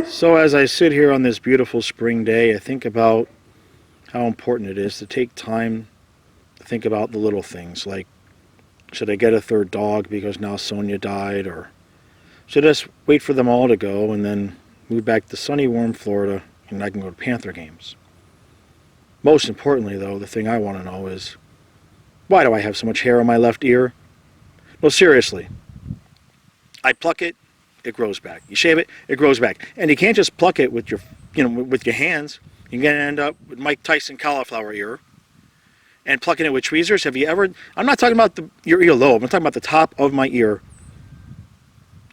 So as I sit here on this beautiful spring day, I think about how important it is to take time to think about the little things, like should I get a third dog because now Sonia died, or should I just wait for them all to go and then move back to sunny, warm Florida and I can go to Panther games? Most importantly, though, the thing I want to know is, why do I have so much hair on my left ear? No, seriously. I pluck it, it grows back. You shave it, it grows back. And you can't just pluck it with with your hands. You're going to end up with Mike Tyson cauliflower ear. And plucking it with tweezers. Have you ever? I'm not talking about your earlobe. I'm talking about the top of my ear.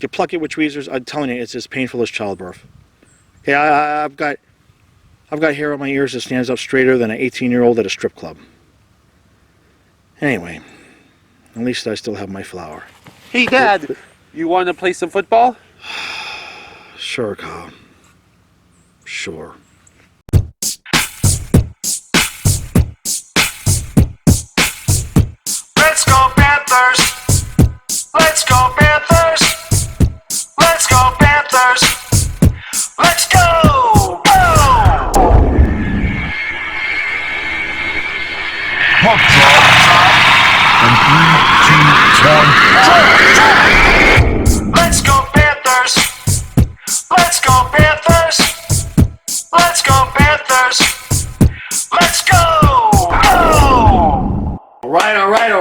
You pluck it with tweezers. I'm telling you, it's as painful as childbirth. Okay, I've got hair on my ears that stands up straighter than an 18-year-old at a strip club. Anyway, at least I still have my flower. Hey, Dad, you want to play some football? Sure, Kyle. Sure. Let's go Panthers! Let's go Panthers! Let's go Panthers! Let's go! Go! Puck drop. And 3, 2, 1, Let's go Panthers! Let's go Panthers! Let's go Panthers! Let's go! Go! All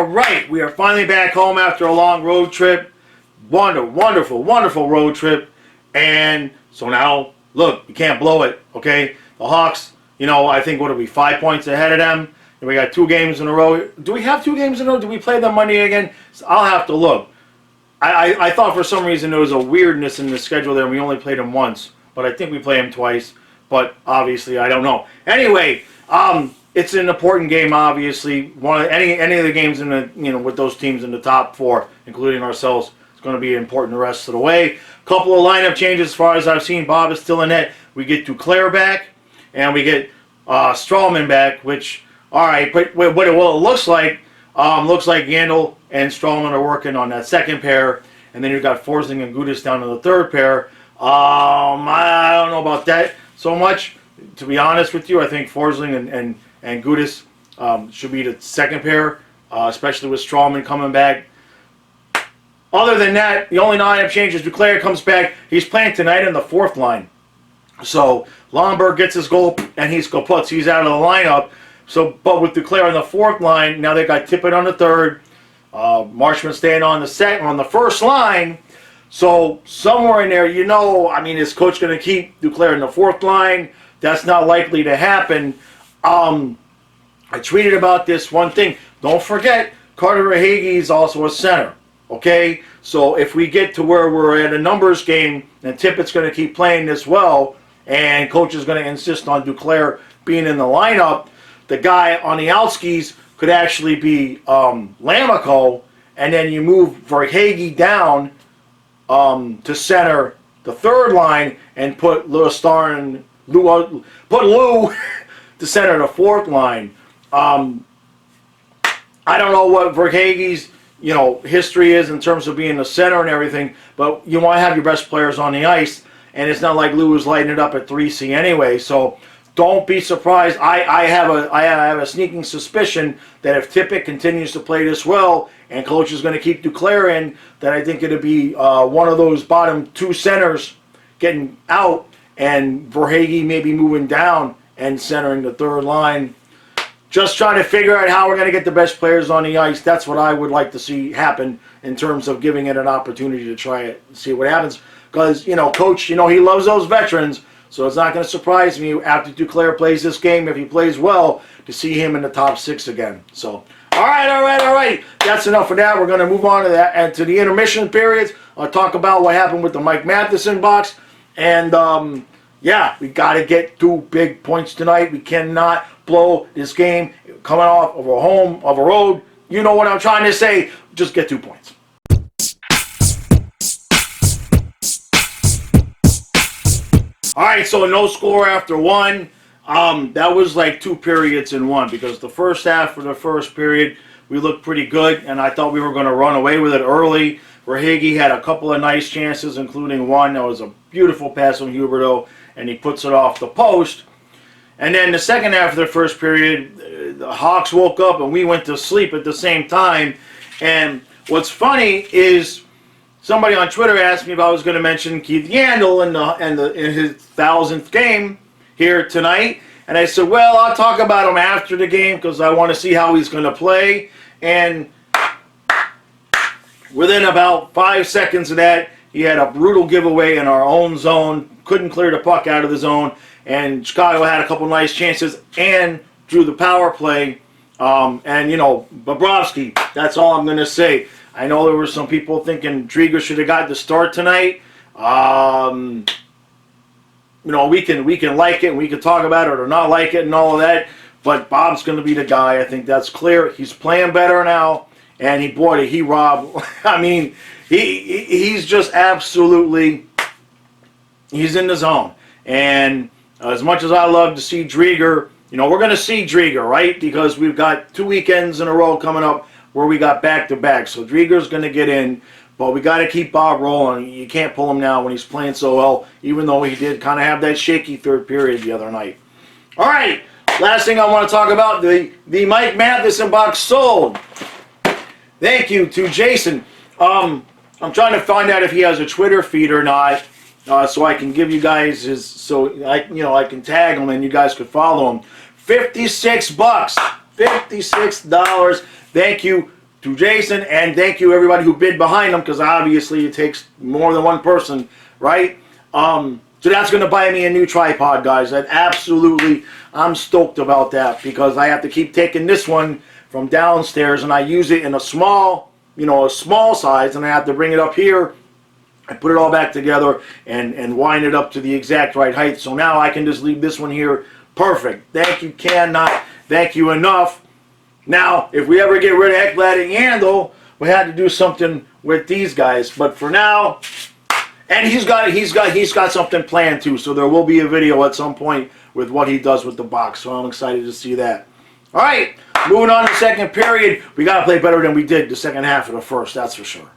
right. We are finally back home after a long road trip. Wonderful road trip. And so now, look, you can't blow it, okay? The Hawks, I think, what are we, 5 points ahead of them? And we got 2 games in a row. Do we have 2 games in a row? Do we play them Monday again? So I'll have to look. I thought for some reason there was a weirdness in the schedule there and we only played them once. But I think we play them twice. But obviously, I don't know. Anyway, it's an important game, obviously. Any of the games in the with those teams in the top 4, including ourselves, it's going to be important the rest of the way. A couple of lineup changes as far as I've seen. Bob is still in net. We get Duclair back, and we get Strawman back. Which, all right, but what it looks like Yandel and Strawman are working on that second pair, and then you've got Forsling and Gudis down to the third pair. I don't know about that so much. To be honest with you, I think Forsling and Gudis should be the second pair, especially with Strawman coming back. Other than that, the only lineup change is Duclair comes back. He's playing tonight in the 4th line. So Lomberg gets his goal, and he's out of the lineup. So, but with Duclair on the 4th line, now they got Tippett on the 3rd. Marshman staying on the first line. So somewhere in there, is coach going to keep Duclair in the 4th line? That's not likely to happen. I tweeted about this one thing. Don't forget, Carter Hagee is also a center. Okay? So if we get to where we're at a numbers game, and Tippett's going to keep playing this well, and coach is going to insist on Duclair being in the lineup, the guy on the outskis could actually be Lamico, and then you move Verhage down to center the 3rd line and put Lou to center the 4th line. I don't know what Verhage's history is in terms of being the center and everything, but you want to have your best players on the ice, and it's not like Lou was lighting it up at 3C anyway. So don't be surprised. I have a sneaking suspicion that if Tippett continues to play this well and coach is going to keep Duclair in, that I think it'll be one of those bottom 2 centers getting out and Verhage maybe moving down and centering the 3rd line. Just trying to figure out how we're going to get the best players on the ice. That's what I would like to see happen in terms of giving it an opportunity to try it and see what happens. Because, coach, he loves those veterans. So it's not going to surprise me after Duclair plays this game, if he plays well, to see him in the top 6 again. So, all right. That's enough of that. We're going to move on to that and to the intermission periods. I'll talk about what happened with the Mike Matheson box. And, we got to get 2 big points tonight. We cannot blow this game coming off of a road. You know what I'm trying to say. Just get 2 points. All right, so no score after 1. That was like 2 periods in 1, because the first half of the first period, we looked pretty good, and I thought we were going to run away with it early. Verhaeghe had a couple of nice chances, including one that was a beautiful pass from Huberdeau, and he puts it off the post. And then the second half of the first period, the Hawks woke up and we went to sleep at the same time. And what's funny is somebody on Twitter asked me if I was going to mention Keith Yandel in his 1,000th game here tonight. And I said, well, I'll talk about him after the game because I want to see how he's going to play. And within about 5 seconds of that, he had a brutal giveaway in our own zone. Couldn't clear the puck out of the zone. And Chicago had a couple nice chances and drew the power play. And, you know, Bobrovsky, that's all I'm going to say. I know there were some people thinking Drieger should have got the start tonight. You know, we can like it and we can talk about it or not like it and all of that. But Bob's going to be the guy. I think that's clear. He's playing better now. And he Rob. I mean, he's just absolutely, he's in the zone. And as much as I love to see Drieger, you know, we're going to see Drieger, right? Because we've got 2 weekends in a row coming up where we got back-to-back. So Drieger's going to get in, but we got to keep Bob rolling. You can't pull him now when he's playing so well, even though he did kind of have that shaky third period the other night. All right, last thing I want to talk about, the Mike Matheson box sold. Thank you to Jason. I'm trying to find out if he has a Twitter feed or not. So I can give you guys his, so I can tag him and you guys could follow him. $56, $56. Thank you to Jason, and thank you everybody who bid behind him, because obviously it takes more than one person, right? So that's going to buy me a new tripod, guys. And absolutely, I'm stoked about that, because I have to keep taking this one from downstairs and I use it in a small, a small size, and I have to bring it up here. I put it all back together and wind it up to the exact right height. So now I can just leave this one here perfect. Thank you, cannot thank you enough. Now, if we ever get rid of Ekblad and Yandel, we had to do something with these guys. But for now, and he's got something planned too. So there will be a video at some point with what he does with the box. So I'm excited to see that. All right, moving on to the second period. We got to play better than we did the second half of the first. That's for sure.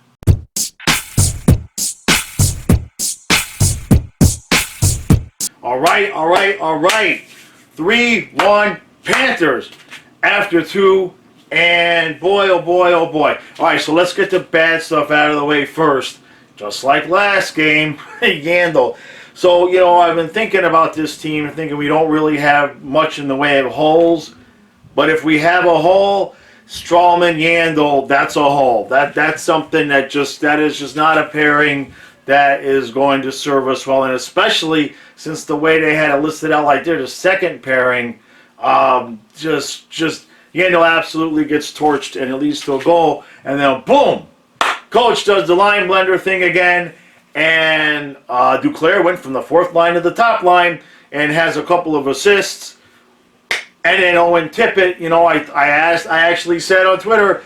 All right. 3-1 Panthers after 2, and boy, oh boy. All right, so let's get the bad stuff out of the way first. Just like last game, Yandel. So, I've been thinking about this team, thinking we don't really have much in the way of holes. But if we have a hole, Strawman, Yandel, that's a hole. That's something that is just not a pairing that is going to serve us well, and especially since the way they had it listed out like they're the second pairing, just Yandel absolutely gets torched and it leads to a goal, and then boom, coach does the line blender thing again, and Duclair went from the fourth line to the top line and has a couple of assists, and then Owen Tippett, I actually said on Twitter,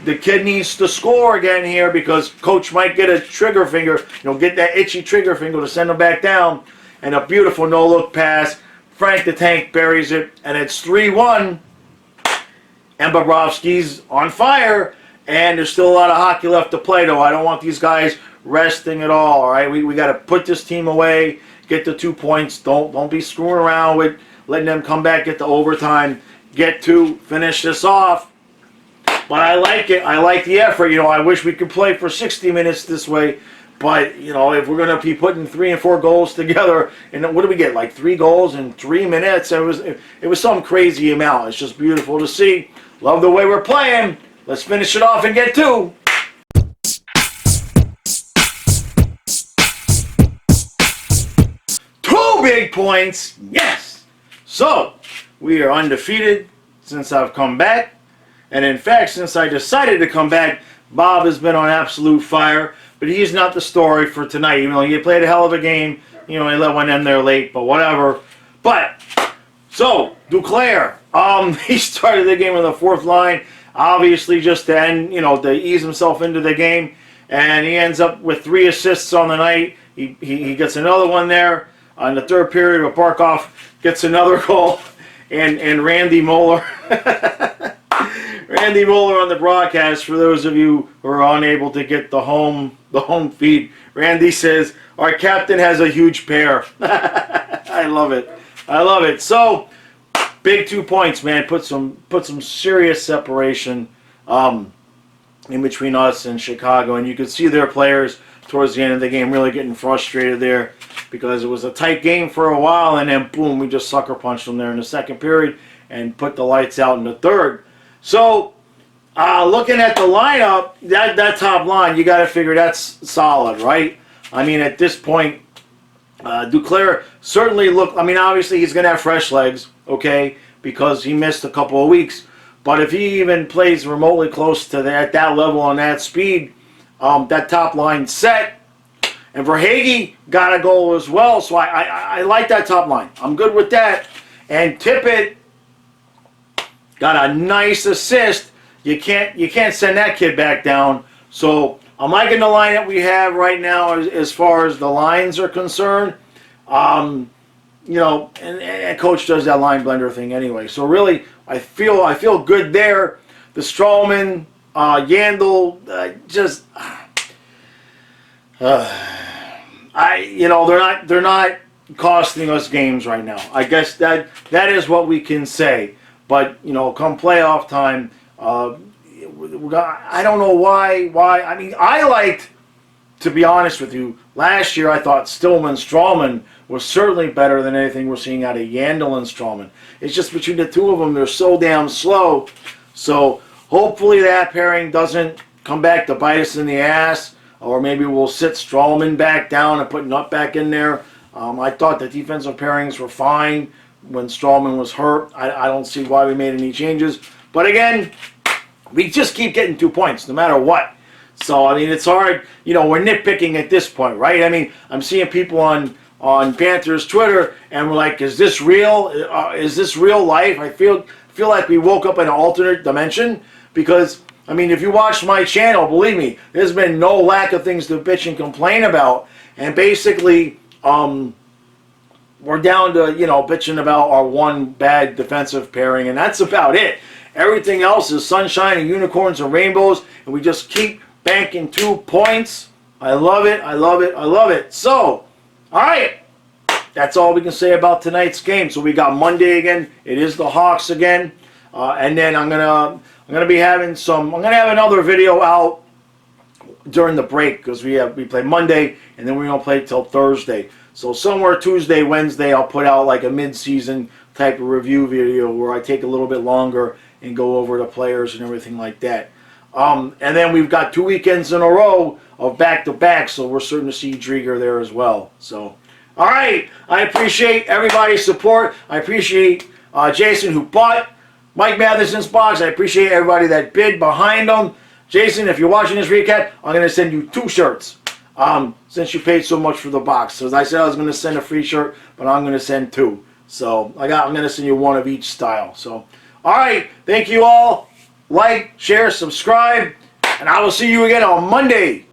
the kid needs to score again here because coach might get a trigger finger, get that itchy trigger finger to send him back down. And a beautiful no-look pass. Frank the Tank buries it, and it's 3-1. And Bobrovsky's on fire, and there's still a lot of hockey left to play, though. I don't want these guys resting at all right? We got to put this team away, get the 2 points. Don't be screwing around with letting them come back, get the overtime, get to finish this off. But I like it. I like the effort. I wish we could play for 60 minutes this way. But, if we're going to be putting 3 and 4 goals together, and what do we get, like 3 goals in 3 minutes? It was some crazy amount. It's just beautiful to see. Love the way we're playing. Let's finish it off and get 2. Two big points. Yes. So, we are undefeated since I've come back. And in fact, since I decided to come back, Bob has been on absolute fire. But he's not the story for tonight. Even though he played a hell of a game. He let one in there late, but whatever. But, so, Duclair. He started the game on the fourth line. Obviously just to end, to ease himself into the game. And he ends up with 3 assists on the night. He gets another one there. In the third period, Barkov gets another goal. And Randy Moeller... Randy Roller on the broadcast. For those of you who are unable to get the home feed, Randy says our captain has a huge pair. I love it. I love it. So big 2 points, man. Put some serious separation in between us and Chicago, and you could see their players towards the end of the game really getting frustrated there because it was a tight game for a while, and then boom, we just sucker punched them there in the second period and put the lights out in the third. So looking at the lineup, that top line, you got to figure that's solid, right? I mean, at this point, Duclair certainly looked, I mean, obviously he's going to have fresh legs, okay, because he missed a couple of weeks. But if he even plays remotely close to that level on that speed, that top line set. And Verhaeghe got a goal as well, so I like that top line. I'm good with that. And Tippett got a nice assist. You can't send that kid back down. So I'm liking the line that we have right now as far as the lines are concerned. You know, and coach does that line blender thing anyway. So really, I feel good there. The Stroman, Yandel, they're not costing us games right now. I guess that is what we can say. But you know, come playoff time, I don't know why. I mean, I liked, to be honest with you, last year I thought Stillman-Strawman was certainly better than anything we're seeing out of Yandel and Strawman. It's just between the two of them, they're so damn slow. So hopefully that pairing doesn't come back to bite us in the ass, or maybe we'll sit Strawman back down and put Nutt back in there. I thought the defensive pairings were fine when Strawman was hurt. I don't see why we made any changes. But again, we just keep getting 2 points no matter what. So, I mean, it's hard. You know, we're nitpicking at this point, right? I mean, I'm seeing people on Panthers Twitter, and we're like, is this real? Is this real life? I feel like we woke up in an alternate dimension because, I mean, if you watch my channel, believe me, there's been no lack of things to bitch and complain about. And basically, we're down to, you know, bitching about our one bad defensive pairing, and that's about it. Everything else is sunshine and unicorns and rainbows, and we just keep banking 2 points. I love it. I love it. I love it. So, all right. That's all we can say about tonight's game. So we got Monday again. It is the Hawks again, and then I'm gonna have another video out during the break because we play Monday and then we're gonna play till Thursday. So somewhere Tuesday, Wednesday, I'll put out like a mid-season type of review video where I take a little bit longer and go over the players and everything like that. And then we've got 2 weekends in a row of back-to-back, so we're starting to see Drieger there as well. So, all right, I appreciate everybody's support. I appreciate Jason who bought Mike Matheson's box. I appreciate everybody that bid behind them. Jason, if you're watching this recap, I'm going to send you 2 shirts since you paid so much for the box. So as I said, I was going to send a free shirt, but I'm going to send 2. So I'm going to send you 1 of each style. So, all right, thank you all. Like, share, subscribe, and I will see you again on Monday.